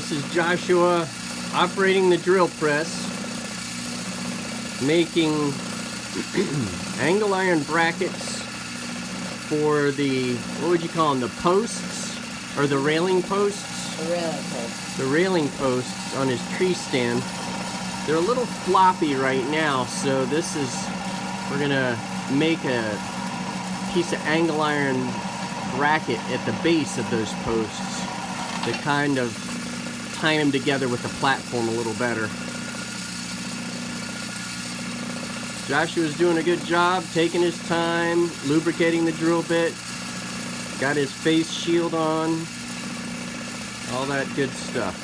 This is Joshua operating the drill press, making angle iron brackets for the, what would you call them, the posts or the railing posts? The railing posts. The railing posts on his tree stand. They're a little floppy right now, so this is, we're gonna make a piece of angle iron bracket at the base of those posts to kind of tie them together with the platform a little better. Joshua's doing a good job, taking his time, lubricating the drill bit, got his face shield on, all that good stuff.